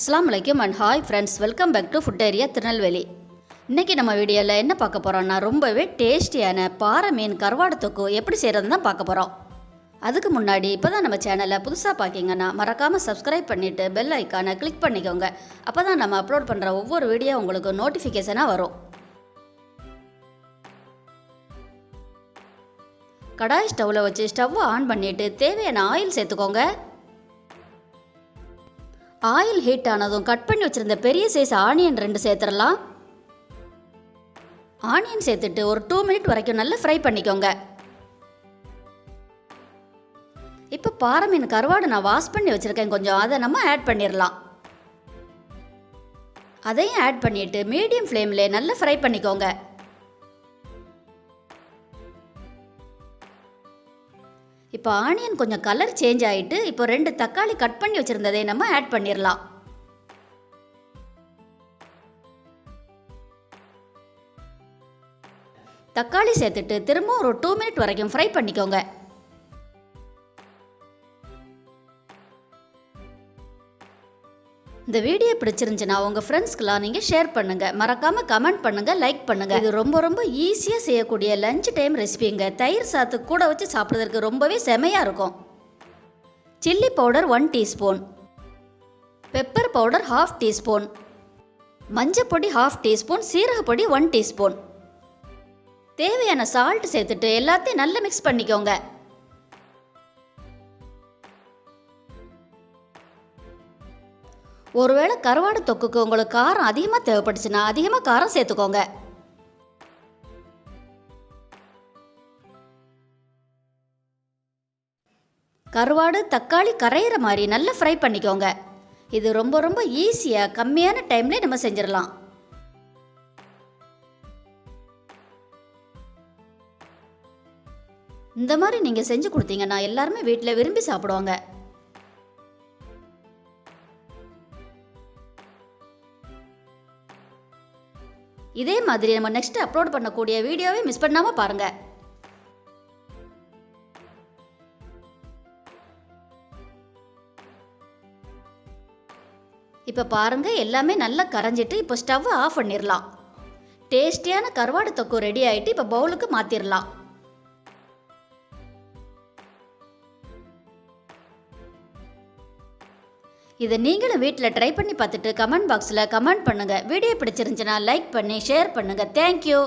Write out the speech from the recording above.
அஸ்ஸலாமு அலைக்கும் and hi friends, welcome back to food area Tirunelveli. இன்றைக்கி நம்ம வீடியோவில் என்ன பார்க்க போகிறோம்னா, ரொம்பவே டேஸ்டியான பாறை மீன் கருவாடு தொக்கு எப்படி செய்கிறதுன்னு தான் பார்க்க போகிறோம். அதுக்கு முன்னாடி இப்போ தான் நம்ம சேனலை புதுசாக பார்க்கிங்கன்னா மறக்காமல் சப்ஸ்கிரைப் பண்ணிவிட்டு பெல் ஐக்கானை கிளிக் பண்ணிக்கோங்க. அப்போ தான் நம்ம அப்லோட் பண்ணுற ஒவ்வொரு வீடியோ உங்களுக்கு நோட்டிஃபிகேஷனாக வரும். கடாய் ஸ்டவ்வில் வச்சு ஸ்டவ்வை ஆன் பண்ணிவிட்டு தேவையான ஆயில் சேர்த்துக்கோங்க. ஆயில் ஹீட் ஆனதும் கட் பண்ணி வச்சுருந்த பெரிய சைஸ் ஆனியன் 2 சேர்த்துடலாம். ஆனியன் சேர்த்துட்டு ஒரு 2 மினிட் வரைக்கும் நல்லா ஃப்ரை பண்ணிக்கோங்க. இப்போ பாறை மீன் கருவாடு நான் வாஷ் பண்ணி வச்சுருக்கேன், கொஞ்சம் அதை நம்ம ஆட் பண்ணிடலாம். அதையும் ஆட் பண்ணிவிட்டு மீடியம் ஃப்ளேமில் நல்லா ஃப்ரை பண்ணிக்கோங்க. இப்போ ஆனியன் கொஞ்சம் கலர் சேஞ்ச் ஆகிட்டு இப்போ 2 தக்காளி கட் பண்ணி வச்சுருந்ததை நம்ம ஆட் பண்ணிடலாம். தக்காளி சேர்த்துட்டு திரும்ப ஒரு 2 மினிட் வரைக்கும் ஃப்ரை பண்ணிக்கோங்க. இந்த வீடியோ பிடிச்சிருந்துச்சுன்னா உங்கள் ஃப்ரெண்ட்ஸ்க்கெலாம் நீங்கள் ஷேர் பண்ணுங்கள், மறக்காமல் கமெண்ட் பண்ணுங்கள், லைக் பண்ணுங்கள். இது ரொம்ப ஈஸியாக செய்யக்கூடிய லஞ்ச் டைம் ரெசிபிங்க. தயிர் சாத்து கூட வச்சு சாப்பிட்றதுக்கு ரொம்பவே செமையாக இருக்கும். Chilli powder 1 teaspoon, pepper powder 1/2 teaspoon, மஞ்சப்பொடி 1/2 டீஸ்பூன், சீரகப்பொடி 1 டீஸ்பூன், தேவையான சால்ட் சேர்த்துட்டு எல்லாத்தையும் நல்லா மிக்ஸ் பண்ணிக்கோங்க. ஒருவேளை கருவாடு தொக்குக்கு உங்களுக்கு காரம் அதிகமாக தேவைப்பட்டுச்சுன்னா அதிகமாக காரம் சேர்த்துக்கோங்க. கருவாடு தக்காளி கரையிற மாதிரி நல்லா ஃப்ரை பண்ணிக்கோங்க. இது ரொம்ப ஈஸியாக கம்மியான டைம்லேயே நம்ம செஞ்சிடலாம். இந்த மாதிரி நீங்கள் செஞ்சு கொடுத்தீங்கன்னா எல்லாருமே வீட்டில் விரும்பி சாப்பிடுவாங்க. இதே மாதிரி நம்ம நெக்ஸ்ட் அப்லோட் பண்ணக்கூடிய வீடியோவை மிஸ் பண்ணாமல் பாருங்கள். இப்போ பாருங்கள், எல்லாமே நல்லா கரைஞ்சிட்டு இப்போ ஸ்டவ்வை ஆஃப் பண்ணிடலாம். டேஸ்டியான கருவாடு தொக்கு ரெடி ஆகிட்டு இப்போ பவுலுக்கு மாற்றிடலாம். இதை நீங்களும் வீட்டில் ட்ரை பண்ணி பார்த்துட்டு கமெண்ட் பாக்ஸில் கமெண்ட் பண்ணுங்கள். வீடியோ பிடிச்சிருந்துச்சுன்னா லைக் பண்ணி ஷேர் பண்ணுங்கள். தேங்க்யூ.